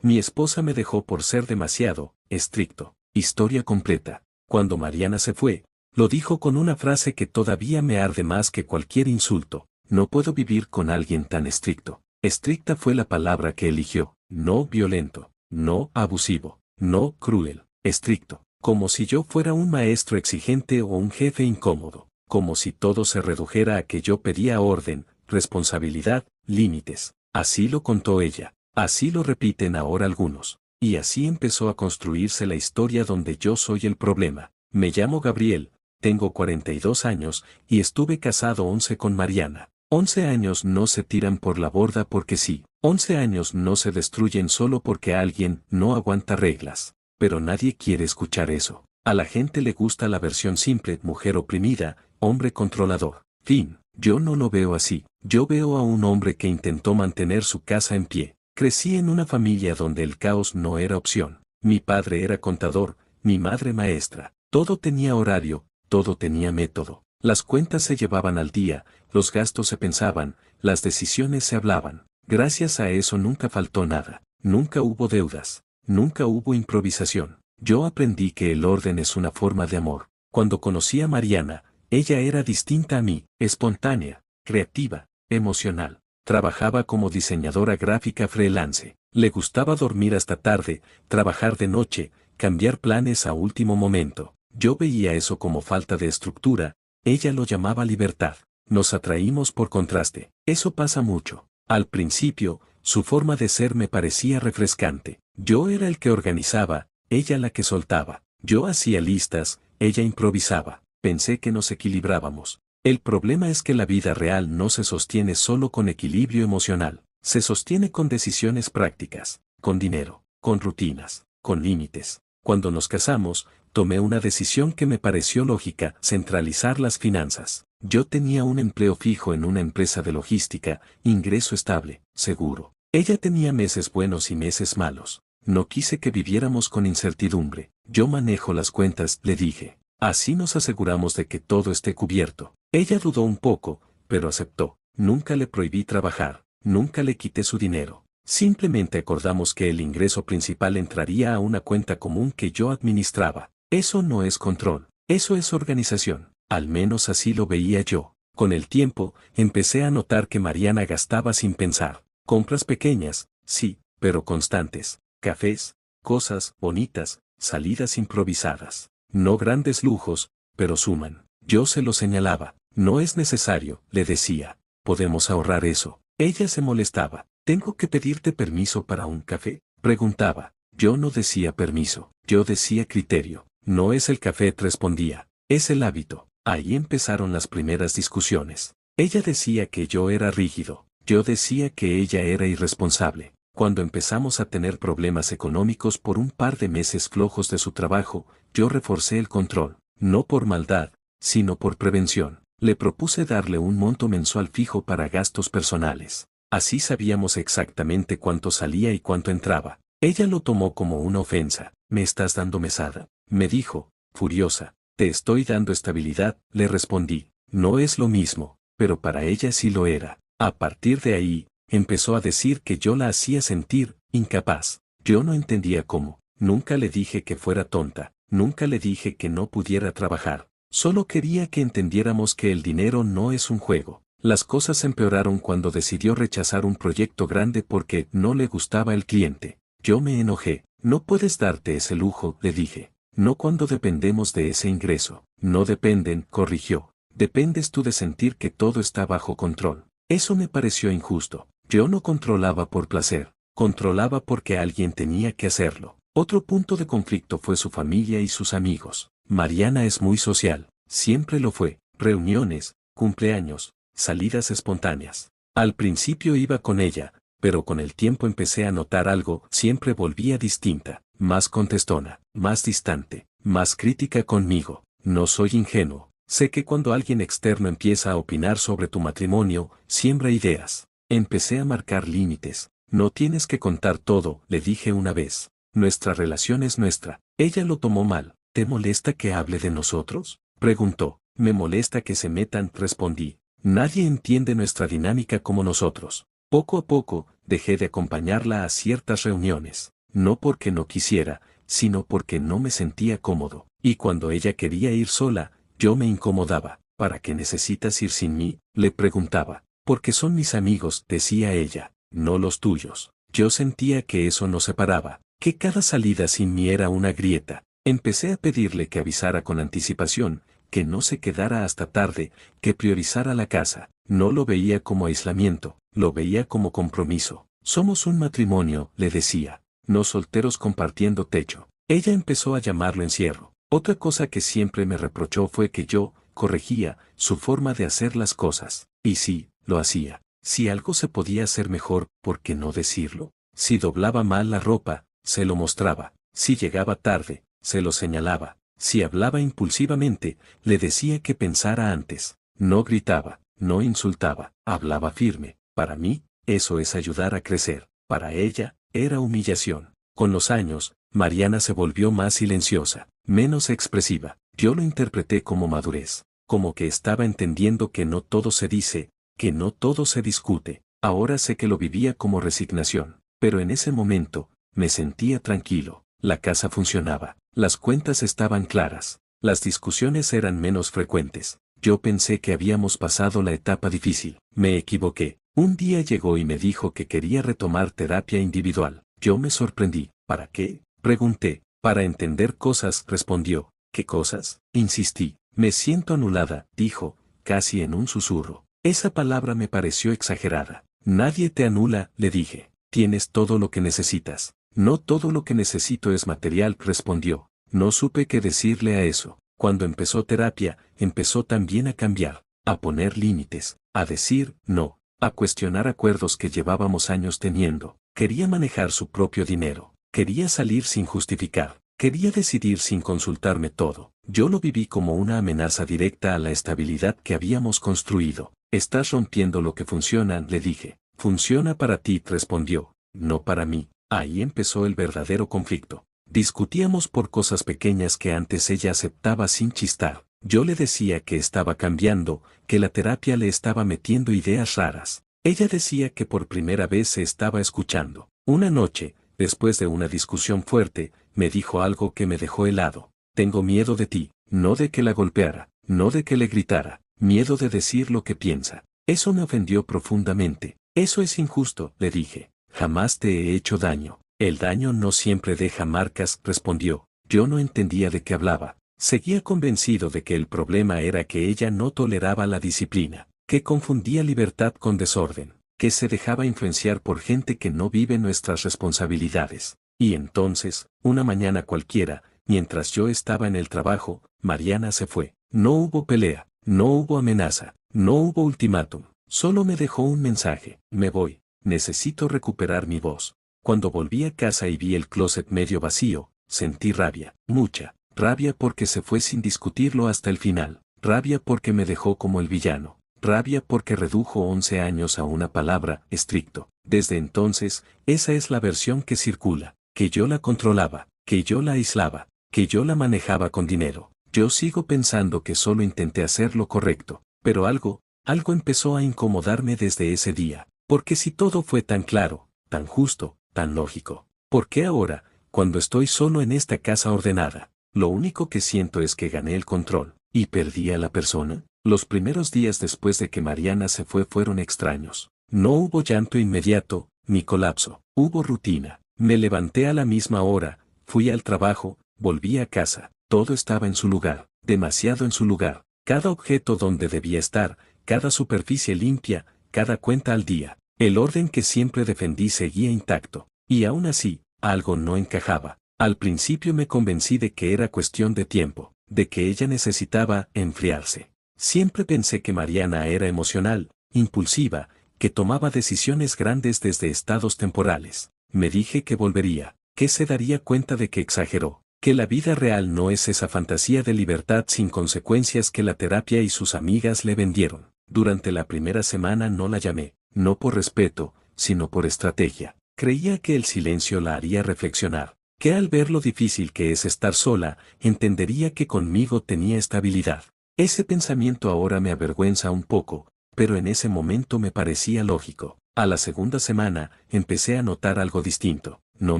Mi esposa me dejó por ser demasiado estricto. Historia completa. Cuando Mariana se fue, lo dijo con una frase que todavía me arde más que cualquier insulto. No puedo vivir con alguien tan estricto. Estricta fue la palabra que eligió. No violento, no abusivo, no cruel, estricto. Como si yo fuera un maestro exigente o un jefe incómodo. Como si todo se redujera a que yo pedía orden, responsabilidad, límites. Así lo contó ella. Así lo repiten ahora algunos. Y así empezó a construirse la historia donde yo soy el problema. Me llamo Gabriel, tengo 42 años, y estuve casado 11 con Mariana. 11 años no se tiran por la borda porque sí. 11 años no se destruyen solo porque alguien no aguanta reglas. Pero nadie quiere escuchar eso. A la gente le gusta la versión simple, mujer oprimida, hombre controlador. Fin. Yo no lo veo así. Yo veo a un hombre que intentó mantener su casa en pie. Crecí en una familia donde el caos no era opción. Mi padre era contador, mi madre maestra. Todo tenía horario, todo tenía método. Las cuentas se llevaban al día, los gastos se pensaban, las decisiones se hablaban. Gracias a eso nunca faltó nada. Nunca hubo deudas. Nunca hubo improvisación. Yo aprendí que el orden es una forma de amor. Cuando conocí a Mariana, ella era distinta a mí, espontánea, creativa, emocional. Trabajaba como diseñadora gráfica freelance. Le gustaba dormir hasta tarde, trabajar de noche, cambiar planes a último momento. Yo veía eso como falta de estructura, ella lo llamaba libertad. Nos atraímos por contraste. Eso pasa mucho. Al principio, su forma de ser me parecía refrescante. Yo era el que organizaba, ella la que soltaba. Yo hacía listas, ella improvisaba. Pensé que nos equilibrábamos. El problema es que la vida real no se sostiene solo con equilibrio emocional. Se sostiene con decisiones prácticas, con dinero, con rutinas, con límites. Cuando nos casamos, tomé una decisión que me pareció lógica: centralizar las finanzas. Yo tenía un empleo fijo en una empresa de logística, ingreso estable, seguro. Ella tenía meses buenos y meses malos. No quise que viviéramos con incertidumbre. Yo manejo las cuentas, le dije. Así nos aseguramos de que todo esté cubierto. Ella dudó un poco, pero aceptó. Nunca le prohibí trabajar, nunca le quité su dinero. Simplemente acordamos que el ingreso principal entraría a una cuenta común que yo administraba. Eso no es control, eso es organización. Al menos así lo veía yo. Con el tiempo, empecé a notar que Mariana gastaba sin pensar. Compras pequeñas, sí, pero constantes. Cafés, cosas bonitas, salidas improvisadas. No grandes lujos, pero suman. Yo se lo señalaba. No es necesario, le decía. Podemos ahorrar eso. Ella se molestaba. ¿Tengo que pedirte permiso para un café?, preguntaba. Yo no decía permiso, yo decía criterio. No es el café, respondía. Es el hábito. Ahí empezaron las primeras discusiones. Ella decía que yo era rígido. Yo decía que ella era irresponsable. Cuando empezamos a tener problemas económicos por un par de meses flojos de su trabajo, yo reforcé el control. No por maldad, sino por prevención. Le propuse darle un monto mensual fijo para gastos personales. Así sabíamos exactamente cuánto salía y cuánto entraba. Ella lo tomó como una ofensa. ¿Me estás dando mesada?, me dijo, furiosa. Te estoy dando estabilidad, le respondí. No es lo mismo, pero para ella sí lo era. A partir de ahí, empezó a decir que yo la hacía sentir incapaz. Yo no entendía cómo. Nunca le dije que fuera tonta. Nunca le dije que no pudiera trabajar. Solo quería que entendiéramos que el dinero no es un juego. Las cosas empeoraron cuando decidió rechazar un proyecto grande porque no le gustaba el cliente. Yo me enojé. No puedes darte ese lujo, le dije. No cuando dependemos de ese ingreso. No dependen, corrigió. Dependes tú de sentir que todo está bajo control. Eso me pareció injusto. Yo no controlaba por placer. Controlaba porque alguien tenía que hacerlo. Otro punto de conflicto fue su familia y sus amigos. Mariana es muy social. Siempre lo fue. Reuniones, cumpleaños, salidas espontáneas. Al principio iba con ella, pero con el tiempo empecé a notar algo. Siempre volvía distinta, más contestona, más distante, más crítica conmigo. No soy ingenuo. Sé que cuando alguien externo empieza a opinar sobre tu matrimonio, siembra ideas. Empecé a marcar límites. No tienes que contar todo, le dije una vez. Nuestra relación es nuestra. Ella lo tomó mal. ¿Te molesta que hable de nosotros?, preguntó. Me molesta que se metan, respondí. Nadie entiende nuestra dinámica como nosotros. Poco a poco, dejé de acompañarla a ciertas reuniones. no porque no quisiera, sino porque no me sentía cómodo. Y cuando ella quería ir sola, yo me incomodaba. ¿Para qué necesitas ir sin mí?, le preguntaba. Porque son mis amigos, decía ella, no los tuyos. Yo sentía que eso nos separaba, que cada salida sin mí era una grieta. Empecé a pedirle que avisara con anticipación, que no se quedara hasta tarde, que priorizara la casa. No lo veía como aislamiento, lo veía como compromiso. Somos un matrimonio, le decía, no solteros compartiendo techo. Ella empezó a llamarlo encierro. Otra cosa que siempre me reprochó fue que yo corregía su forma de hacer las cosas. Y sí, lo hacía. Si algo se podía hacer mejor, ¿por qué no decirlo? Si doblaba mal la ropa, se lo mostraba. Si llegaba tarde, se lo señalaba. Si hablaba impulsivamente, le decía que pensara antes. No gritaba, no insultaba, hablaba firme. Para mí, eso es ayudar a crecer. Para ella, era humillación. Con los años, Mariana se volvió más silenciosa, menos expresiva. Yo lo interpreté como madurez, como que estaba entendiendo que no todo se dice, que no todo se discute. Ahora sé que lo vivía como resignación, pero en ese momento, me sentía tranquilo. La casa funcionaba, las cuentas estaban claras, las discusiones eran menos frecuentes. Yo pensé que habíamos pasado la etapa difícil. Me equivoqué. Un día llegó y me dijo que quería retomar terapia individual. Yo me sorprendí. ¿Para qué?, pregunté. Para entender cosas, respondió. ¿Qué cosas?, insistí. Me siento anulada, dijo, casi en un susurro. Esa palabra me pareció exagerada. Nadie te anula, le dije. Tienes todo lo que necesitas. No todo lo que necesito es material, respondió. No supe qué decirle a eso. Cuando empezó terapia, empezó también a cambiar, a poner límites, a decir no, a cuestionar acuerdos que llevábamos años teniendo. Quería manejar su propio dinero, quería salir sin justificar, quería decidir sin consultarme todo. Yo lo viví como una amenaza directa a la estabilidad que habíamos construido. Estás rompiendo lo que funciona, le dije. Funciona para ti, respondió, no para mí. Ahí empezó el verdadero conflicto. Discutíamos por cosas pequeñas que antes ella aceptaba sin chistar. Yo le decía que estaba cambiando, que la terapia le estaba metiendo ideas raras. Ella decía que por primera vez se estaba escuchando. Una noche, después de una discusión fuerte, me dijo algo que me dejó helado. Tengo miedo de ti, no de que la golpeara, no de que le gritara, miedo de decir lo que piensa. Eso me ofendió profundamente. Eso es injusto, le dije. Jamás te he hecho daño. El daño no siempre deja marcas, respondió. Yo no entendía de qué hablaba. Seguía convencido de que el problema era que ella no toleraba la disciplina, que confundía libertad con desorden, que se dejaba influenciar por gente que no vive nuestras responsabilidades. Y entonces, una mañana cualquiera, mientras yo estaba en el trabajo, Mariana se fue. No hubo pelea, no hubo amenaza, no hubo ultimátum. Solo me dejó un mensaje. Me voy. Necesito recuperar mi voz. Cuando volví a casa y vi el closet medio vacío, sentí rabia, mucha rabia porque se fue sin discutirlo hasta el final, rabia porque me dejó como el villano, rabia porque redujo 11 años a una palabra, estricto. Desde entonces, esa es la versión que circula, que yo la controlaba, que yo la aislaba, que yo la manejaba con dinero. Yo sigo pensando que solo intenté hacer lo correcto, pero algo empezó a incomodarme desde ese día. Porque si todo fue tan claro, tan justo, tan lógico, ¿por qué ahora, cuando estoy solo en esta casa ordenada, lo único que siento es que gané el control, y perdí a la persona? Los primeros días después de que Mariana se fue fueron extraños. No hubo llanto inmediato, ni colapso. Hubo rutina. Me levanté a la misma hora, fui al trabajo, volví a casa. Todo estaba en su lugar, demasiado en su lugar. Cada objeto donde debía estar, cada superficie limpia, cada cuenta al día. El orden que siempre defendí seguía intacto. Y aún así, algo no encajaba. Al principio me convencí de que era cuestión de tiempo, de que ella necesitaba enfriarse. Siempre pensé que Mariana era emocional, impulsiva, que tomaba decisiones grandes desde estados temporales. Me dije que volvería, que se daría cuenta de que exageró, que la vida real no es esa fantasía de libertad sin consecuencias que la terapia y sus amigas le vendieron. Durante la primera semana no la llamé, no por respeto, sino por estrategia. Creía que el silencio la haría reflexionar, que al ver lo difícil que es estar sola, entendería que conmigo tenía estabilidad. Ese pensamiento ahora me avergüenza un poco, pero en ese momento me parecía lógico. A la segunda semana, empecé a notar algo distinto. no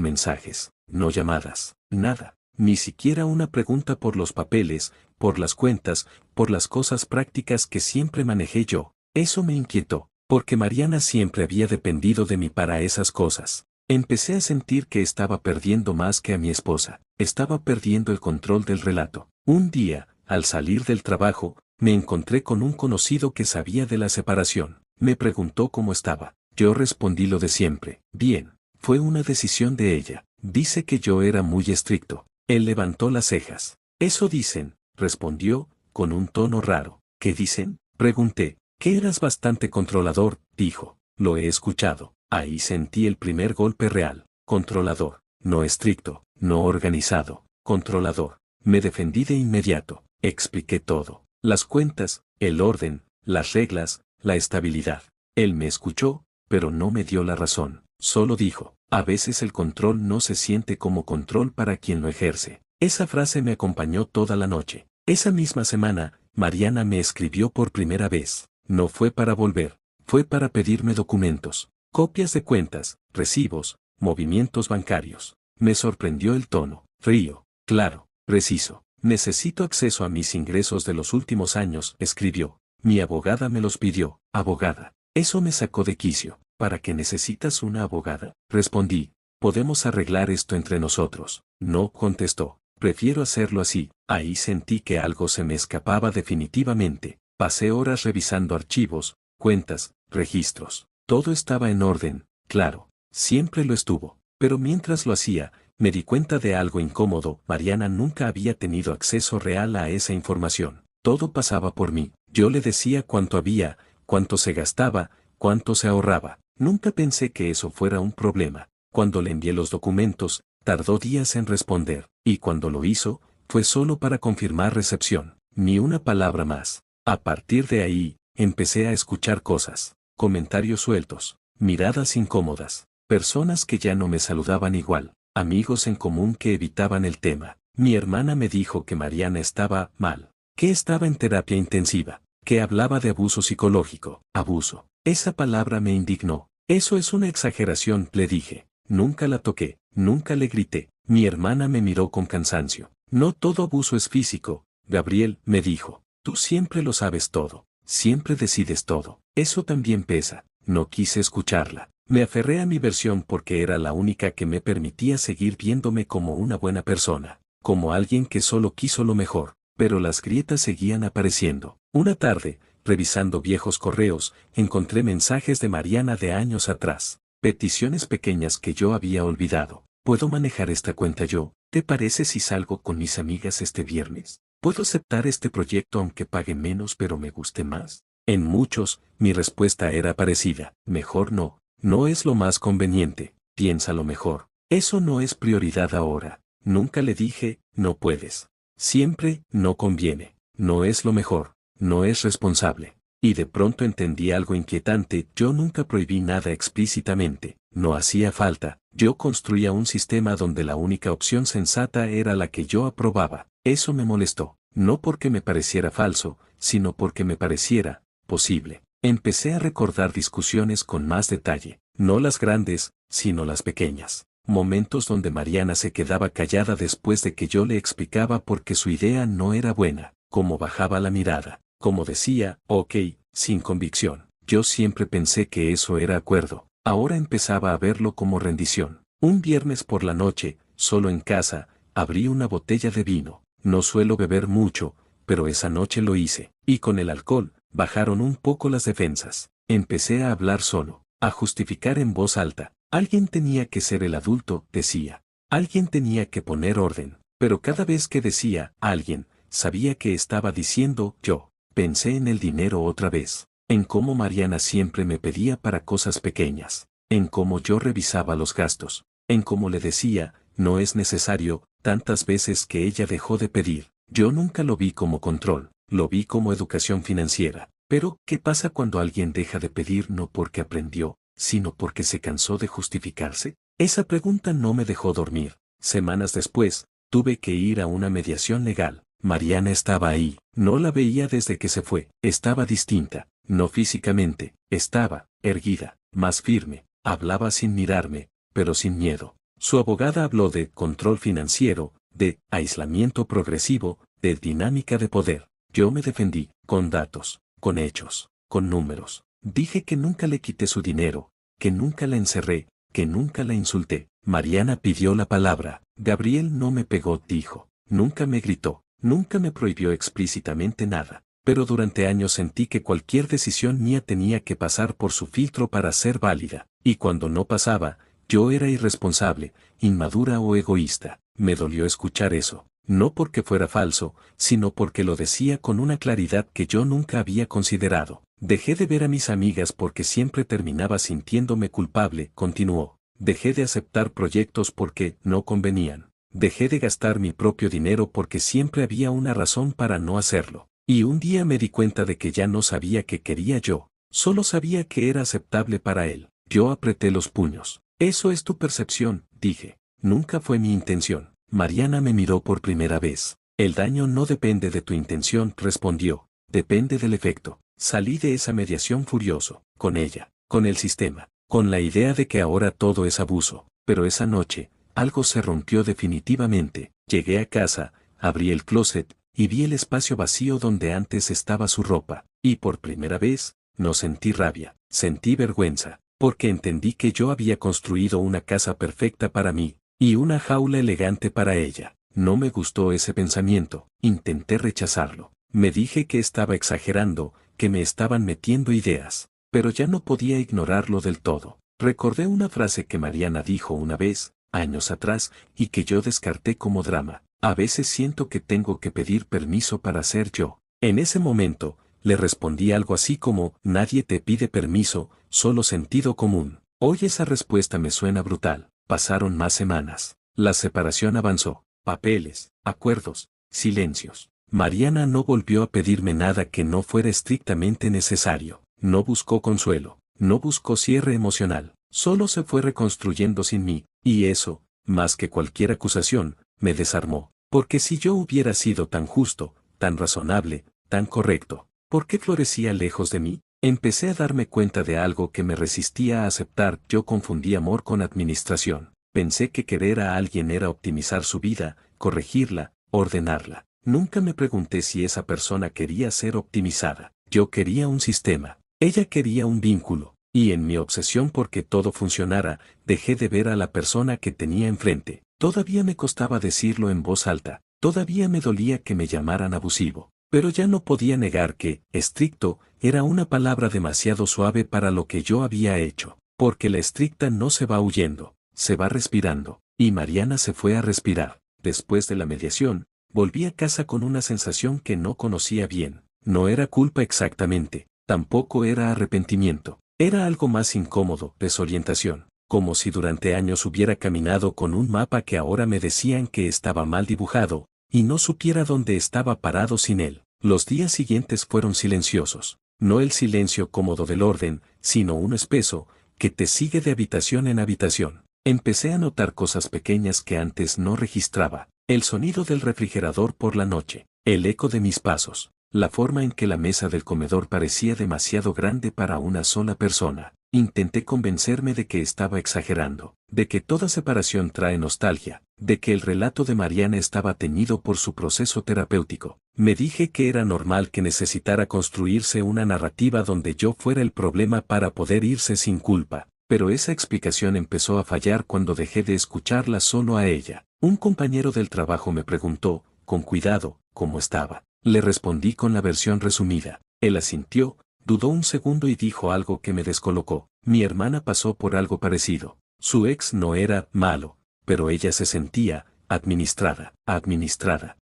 mensajes, no llamadas, nada, ni siquiera una pregunta por los papeles, por las cuentas, por las cosas prácticas que siempre manejé yo. Eso me inquietó, porque Mariana siempre había dependido de mí para esas cosas. Empecé a sentir que estaba perdiendo más que a mi esposa, estaba perdiendo el control del relato. Un día, al salir del trabajo, me encontré con un conocido que sabía de la separación. Me preguntó cómo estaba. Yo respondí lo de siempre. Bien, fue una decisión de ella. Dice que yo era muy estricto. Él levantó las cejas. Eso dicen, respondió, con un tono raro. ¿Qué dicen? Pregunté. Que eras bastante controlador, dijo. Lo he escuchado. Ahí sentí el primer golpe real. Controlador. No estricto, no organizado. Controlador. Me defendí de inmediato. Expliqué todo. Las cuentas, el orden, las reglas, la estabilidad. Él me escuchó, pero no me dio la razón. Solo dijo, a veces el control no se siente como control para quien lo ejerce. Esa frase me acompañó toda la noche. Esa misma semana, Mariana me escribió por primera vez. No fue para volver, fue para pedirme documentos, copias de cuentas, recibos, movimientos bancarios. Me sorprendió el tono, frío, claro, preciso. Necesito acceso a mis ingresos de los últimos años, escribió. Mi abogada me los pidió. Abogada. Eso me sacó de quicio. ¿Para qué necesitas una abogada? Respondí. Podemos arreglar esto entre nosotros. No, contestó. Prefiero hacerlo así. Ahí sentí que algo se me escapaba definitivamente. Pasé horas revisando archivos, cuentas, registros. Todo estaba en orden, claro. Siempre lo estuvo. Pero mientras lo hacía, me di cuenta de algo incómodo. Mariana nunca había tenido acceso real a esa información. Todo pasaba por mí. Yo le decía cuánto había, cuánto se gastaba, cuánto se ahorraba. Nunca pensé que eso fuera un problema. Cuando le envié los documentos, tardó días en responder. Y cuando lo hizo, fue solo para confirmar recepción. Ni una palabra más. A partir de ahí, empecé a escuchar cosas. Comentarios sueltos. Miradas incómodas. Personas que ya no me saludaban igual. Amigos en común que evitaban el tema. Mi hermana me dijo que Mariana estaba mal, que estaba en terapia intensiva, que hablaba de abuso psicológico. Abuso. Esa palabra me indignó. Eso es una exageración, le dije. Nunca la toqué, nunca le grité. Mi hermana me miró con cansancio. No todo abuso es físico, Gabriel, me dijo. Tú siempre lo sabes todo, siempre decides todo. Eso también pesa. No quise escucharla. Me aferré a mi versión porque era la única que me permitía seguir viéndome como una buena persona, como alguien que solo quiso lo mejor, pero las grietas seguían apareciendo. Una tarde, revisando viejos correos, encontré mensajes de Mariana de años atrás, peticiones pequeñas que yo había olvidado. ¿Puedo manejar esta cuenta yo? ¿Te parece si salgo con mis amigas este viernes? ¿Puedo aceptar este proyecto aunque pague menos pero me guste más? En muchos, mi respuesta era parecida. Mejor no. No es lo más conveniente, piénsalo mejor. Eso no es prioridad ahora. Nunca le dije, no puedes. Siempre, no conviene. No es lo mejor. No es responsable. Y de pronto entendí algo inquietante. Yo nunca prohibí nada explícitamente. No hacía falta. Yo construía un sistema donde la única opción sensata era la que yo aprobaba. Eso me molestó. No porque me pareciera falso, sino porque me pareciera posible. Empecé a recordar discusiones con más detalle, no las grandes, sino las pequeñas. Momentos donde Mariana se quedaba callada después de que yo le explicaba por qué su idea no era buena, cómo bajaba la mirada, cómo decía, ok, sin convicción. Yo siempre pensé que eso era acuerdo, ahora empezaba a verlo como rendición. Un viernes por la noche, solo en casa, abrí una botella de vino. No suelo beber mucho, pero esa noche lo hice, y con el alcohol, bajaron un poco las defensas. Empecé a hablar solo, a justificar en voz alta. Alguien tenía que ser el adulto, decía. Alguien tenía que poner orden. Pero cada vez que decía alguien, sabía que estaba diciendo yo. Pensé en el dinero otra vez, en cómo Mariana siempre me pedía para cosas pequeñas, en cómo yo revisaba los gastos, en cómo le decía, no es necesario, tantas veces que ella dejó de pedir. Yo nunca lo vi como control. Lo vi como educación financiera. Pero, ¿qué pasa cuando alguien deja de pedir no porque aprendió, sino porque se cansó de justificarse? Esa pregunta no me dejó dormir. Semanas después, tuve que ir a una mediación legal. Mariana estaba ahí. No la veía desde que se fue. Estaba distinta. No físicamente. Estaba erguida, más firme. Hablaba sin mirarme, pero sin miedo. Su abogada habló de control financiero, de aislamiento progresivo, de dinámica de poder. Yo me defendí, con datos, con hechos, con números. Dije que nunca le quité su dinero, que nunca la encerré, que nunca la insulté. Mariana pidió la palabra. Gabriel no me pegó, dijo. Nunca me gritó, nunca me prohibió explícitamente nada. Pero durante años sentí que cualquier decisión mía tenía que pasar por su filtro para ser válida. Y cuando no pasaba, yo era irresponsable, inmadura o egoísta. Me dolió escuchar eso. No porque fuera falso, sino porque lo decía con una claridad que yo nunca había considerado. Dejé de ver a mis amigas porque siempre terminaba sintiéndome culpable, continuó. Dejé de aceptar proyectos porque no convenían. Dejé de gastar mi propio dinero porque siempre había una razón para no hacerlo. Y un día me di cuenta de que ya no sabía qué quería yo, solo sabía que era aceptable para él. Yo apreté los puños. Eso es tu percepción, dije. Nunca fue mi intención. Mariana me miró por primera vez. El daño no depende de tu intención, respondió. Depende del efecto. Salí de esa mediación furioso, con ella, con el sistema, con la idea de que ahora todo es abuso. Pero esa noche, algo se rompió definitivamente. Llegué a casa, abrí el closet, y vi el espacio vacío donde antes estaba su ropa. Y por primera vez, no sentí rabia, sentí vergüenza, porque entendí que yo había construido una casa perfecta para mí, y una jaula elegante para ella. No me gustó ese pensamiento, intenté rechazarlo. Me dije que estaba exagerando, que me estaban metiendo ideas, pero ya no podía ignorarlo del todo. Recordé una frase que Mariana dijo una vez, años atrás, y que yo descarté como drama. A veces siento que tengo que pedir permiso para ser yo. En ese momento, le respondí algo así como, nadie te pide permiso, solo sentido común. Hoy esa respuesta me suena brutal. Pasaron más semanas. La separación avanzó. Papeles, acuerdos, silencios. Mariana no volvió a pedirme nada que no fuera estrictamente necesario. No buscó consuelo, no buscó cierre emocional. Solo se fue reconstruyendo sin mí, y eso, más que cualquier acusación, me desarmó. Porque si yo hubiera sido tan justo, tan razonable, tan correcto, ¿por qué florecía lejos de mí? Empecé a darme cuenta de algo que me resistía a aceptar. Yo confundí amor con administración. Pensé que querer a alguien era optimizar su vida, corregirla, ordenarla. Nunca me pregunté si esa persona quería ser optimizada. Yo quería un sistema. Ella quería un vínculo. Y en mi obsesión porque todo funcionara, dejé de ver a la persona que tenía enfrente. Todavía me costaba decirlo en voz alta. Todavía me dolía que me llamaran abusivo. Pero ya no podía negar que, estricto, era una palabra demasiado suave para lo que yo había hecho. Porque la estricta no se va huyendo, se va respirando. Y Mariana se fue a respirar. Después de la mediación, volví a casa con una sensación que no conocía bien. No era culpa exactamente, tampoco era arrepentimiento. Era algo más incómodo, desorientación. Como si durante años hubiera caminado con un mapa que ahora me decían que estaba mal dibujado, y no supiera dónde estaba parado sin él. Los días siguientes fueron silenciosos. No el silencio cómodo del orden, sino uno espeso, que te sigue de habitación en habitación. Empecé a notar cosas pequeñas que antes no registraba. El sonido del refrigerador por la noche, el eco de mis pasos, la forma en que la mesa del comedor parecía demasiado grande para una sola persona. Intenté convencerme de que estaba exagerando, de que toda separación trae nostalgia, de que el relato de Mariana estaba teñido por su proceso terapéutico. Me dije que era normal que necesitara construirse una narrativa donde yo fuera el problema para poder irse sin culpa, pero esa explicación empezó a fallar cuando dejé de escucharla solo a ella. Un compañero del trabajo me preguntó, con cuidado, cómo estaba. Le respondí con la versión resumida. Él asintió, dudó un segundo y dijo algo que me descolocó. Mi hermana pasó por algo parecido. Su ex no era malo, pero ella se sentía administrada.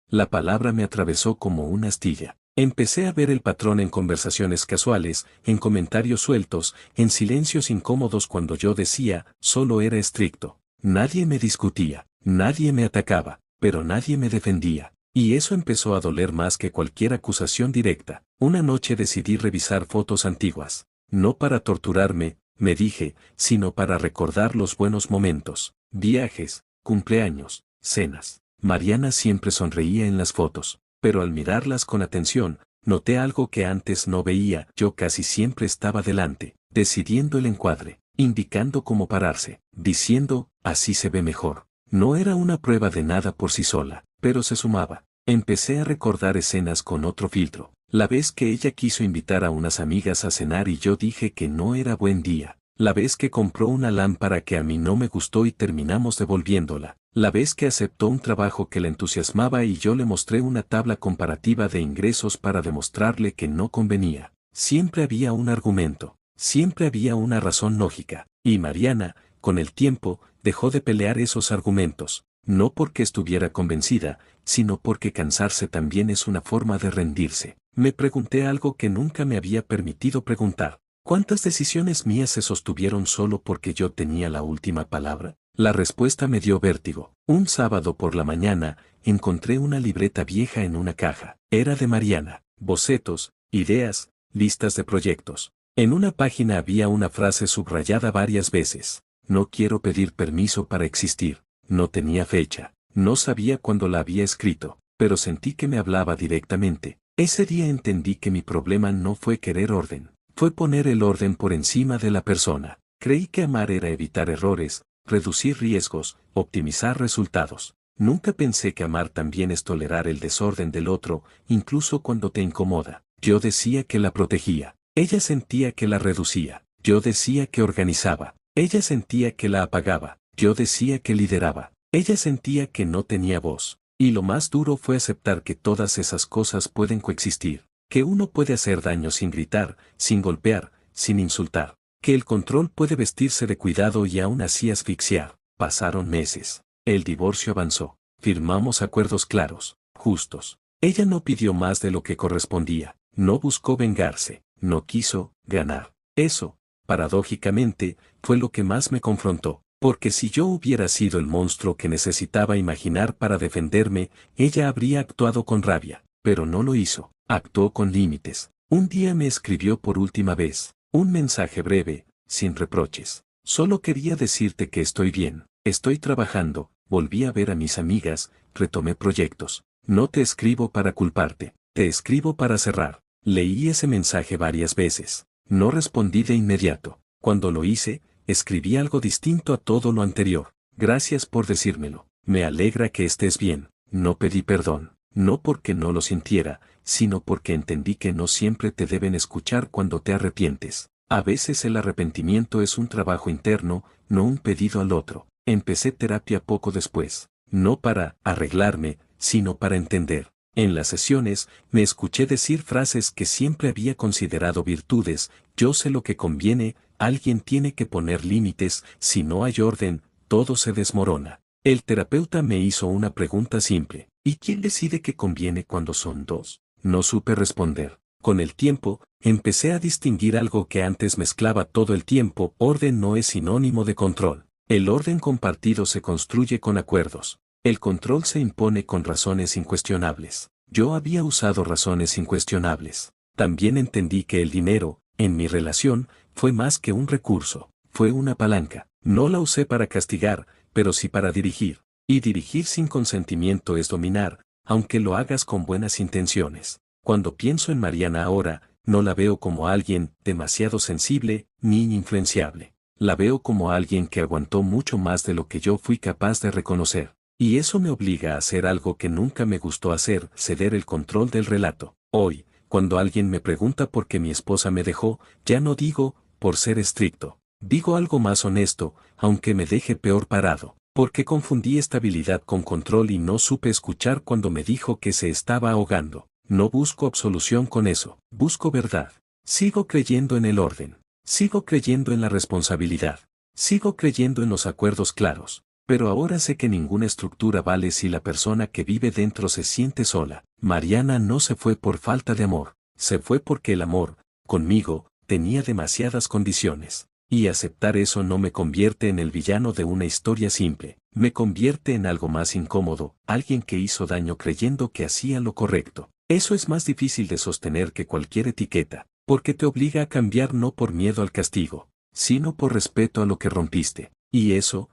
La palabra me atravesó como una astilla. Empecé a ver el patrón en conversaciones casuales, en comentarios sueltos, en silencios incómodos cuando yo decía, solo era estricto. Nadie me discutía, nadie me atacaba, pero nadie me defendía. Y eso empezó a doler más que cualquier acusación directa. Una noche decidí revisar fotos antiguas. No para torturarme, me dije, sino para recordar los buenos momentos. Viajes, cumpleaños, cenas. Mariana siempre sonreía en las fotos, pero al mirarlas con atención, noté algo que antes no veía. Yo casi siempre estaba delante, decidiendo el encuadre, indicando cómo pararse, diciendo, así se ve mejor. No era una prueba de nada por sí sola, pero se sumaba. Empecé a recordar escenas con otro filtro. La vez que ella quiso invitar a unas amigas a cenar y yo dije que no era buen día. La vez que compró una lámpara que a mí no me gustó y terminamos devolviéndola. La vez que aceptó un trabajo que le entusiasmaba y yo le mostré una tabla comparativa de ingresos para demostrarle que no convenía. Siempre había un argumento. Siempre había una razón lógica. Y Mariana, con el tiempo, dejó de pelear esos argumentos. No porque estuviera convencida, sino porque cansarse también es una forma de rendirse. Me pregunté algo que nunca me había permitido preguntar. ¿Cuántas decisiones mías se sostuvieron solo porque yo tenía la última palabra? La respuesta me dio vértigo. Un sábado por la mañana, encontré una libreta vieja en una caja. Era de Mariana. Bocetos, ideas, listas de proyectos. En una página había una frase subrayada varias veces. No quiero pedir permiso para existir. No tenía fecha. No sabía cuándo la había escrito, pero sentí que me hablaba directamente. Ese día entendí que mi problema no fue querer orden. Fue poner el orden por encima de la persona. Creí que amar era evitar errores, reducir riesgos, optimizar resultados. Nunca pensé que amar también es tolerar el desorden del otro, incluso cuando te incomoda. Yo decía que la protegía. Ella sentía que la reducía. Yo decía que organizaba. Ella sentía que la apagaba. Yo decía que lideraba. Ella sentía que no tenía voz. Y lo más duro fue aceptar que todas esas cosas pueden coexistir. Que uno puede hacer daño sin gritar, sin golpear, sin insultar. Que el control puede vestirse de cuidado y aún así asfixiar. Pasaron meses. El divorcio avanzó. Firmamos acuerdos claros, justos. Ella no pidió más de lo que correspondía. No buscó vengarse. No quiso ganar. Eso, paradójicamente, fue lo que más me confrontó. Porque si yo hubiera sido el monstruo que necesitaba imaginar para defenderme, ella habría actuado con rabia. Pero no lo hizo. Actuó con límites. Un día me escribió por última vez. Un mensaje breve, sin reproches. Solo quería decirte que estoy bien. Estoy trabajando. Volví a ver a mis amigas. Retomé proyectos. No te escribo para culparte. Te escribo para cerrar. Leí ese mensaje varias veces. No respondí de inmediato. Cuando lo hice, escribí algo distinto a todo lo anterior. Gracias por decírmelo. Me alegra que estés bien. No pedí perdón. No porque no lo sintiera, sino porque entendí que no siempre te deben escuchar cuando te arrepientes. A veces el arrepentimiento es un trabajo interno, no un pedido al otro. Empecé terapia poco después. No para arreglarme, sino para entender. En las sesiones, me escuché decir frases que siempre había considerado virtudes. Yo sé lo que conviene, alguien tiene que poner límites, si no hay orden, todo se desmorona. El terapeuta me hizo una pregunta simple. ¿Y quién decide qué conviene cuando son dos? No supe responder. Con el tiempo, empecé a distinguir algo que antes mezclaba todo el tiempo. Orden no es sinónimo de control. El orden compartido se construye con acuerdos. El control se impone con razones incuestionables. Yo había usado razones incuestionables. También entendí que el dinero, en mi relación, fue más que un recurso. Fue una palanca. No la usé para castigar, pero sí para dirigir. Y dirigir sin consentimiento es dominar, aunque lo hagas con buenas intenciones. Cuando pienso en Mariana ahora, no la veo como alguien demasiado sensible ni influenciable. La veo como alguien que aguantó mucho más de lo que yo fui capaz de reconocer. Y eso me obliga a hacer algo que nunca me gustó hacer, ceder el control del relato. Hoy, cuando alguien me pregunta por qué mi esposa me dejó, ya no digo, por ser estricto. Digo algo más honesto, aunque me deje peor parado. Porque confundí estabilidad con control y no supe escuchar cuando me dijo que se estaba ahogando. No busco absolución con eso, busco verdad. Sigo creyendo en el orden. Sigo creyendo en la responsabilidad. Sigo creyendo en los acuerdos claros. Pero ahora sé que ninguna estructura vale si la persona que vive dentro se siente sola. Mariana no se fue por falta de amor. Se fue porque el amor, conmigo, tenía demasiadas condiciones. Y aceptar eso no me convierte en el villano de una historia simple. Me convierte en algo más incómodo, alguien que hizo daño creyendo que hacía lo correcto. Eso es más difícil de sostener que cualquier etiqueta, porque te obliga a cambiar no por miedo al castigo, sino por respeto a lo que rompiste. Y eso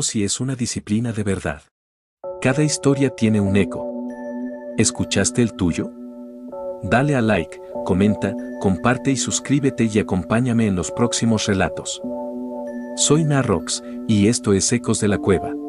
sí es una disciplina de verdad. Cada historia tiene un eco. ¿Escuchaste el tuyo? Dale a like, comenta, comparte y suscríbete y acompáñame en los próximos relatos. Soy Narrox, y esto es Ecos de la Cueva.